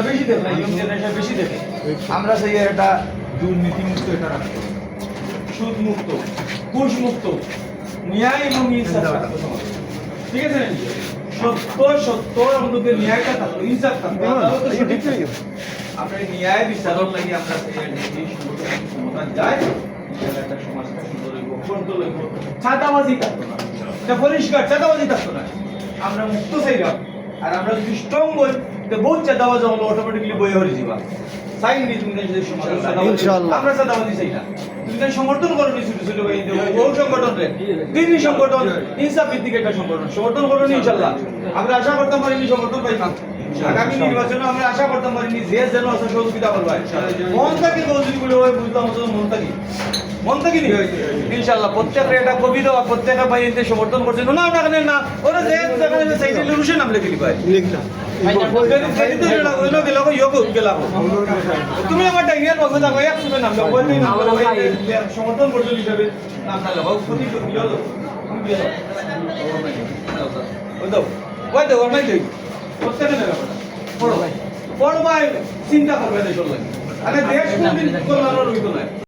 বেশি দেখ না, ইয়ং জেনারেশন বেশি দেখে। আমরা সেই একটা দুর্নীতি মুক্ত এটা রাখবো, সুদ মুক্ত, ঘুষ মুক্ত, ন্যায় এবং ইনসাফ থাকতো সমাজে। ঠিক আছে না? সত্য আমাদের ন্যায়টা থাকতো, ইনসাফ থাকতো। আমরা ন্যায় বিচারক লাগি আমরা ক্ষমতা যাই, একটা সমাজটা সুন্দর হইব, কন্ট্রোল হইব, চাঁদাবাজি থাকতো না, এটা পরিষ্কার চাঁদাবাজি থাকতো না। আমরা মুক্ত চাইলাম, আর আমরা যদি স্ট্রং বই তো বহুত চাঁদাবাজি হলো অটোমেটিকলি বই হয়ে যাবা। সাইন নিয়ে তুমি যদি সমাজ আমরা চাঁদাবাজি চাই না। তুমি সমর্থন করো নি ছোট ছোট ভাই বহু সংগঠন রে, দিনী সংগঠন, ইনসাফ ভিত্তিক একটা সংগঠন সমর্থন করো নি ইনশাআল্লাহ। আমরা আশা করতাম পারিনি সমর্থন পাইতাম। আগামী নির্বাচনে আমরা আশা করতাম পারিনি যে যেন আছে সহযোগিতা করবে। মন থেকে যদি বলে ওই বুঝলাম মন থেকে নি ইনশাআল্লাহ। প্রত্যেকের একটা কবিতা প্রত্যেকটা ভাই এতে সমর্থন করছে না না না ওরা যে যেখানে সাইডে রুশে নাম লিখে দিবা তুমি আমার টাইগার বলতে থাকো এক শুনে নাম সমর্থন করছো হিসাবে নাম না লাগাও ক্ষতি চিন্তা করবে দেশের লাগে। আরে দেশ কোনদিন কল্যাণ রইত না।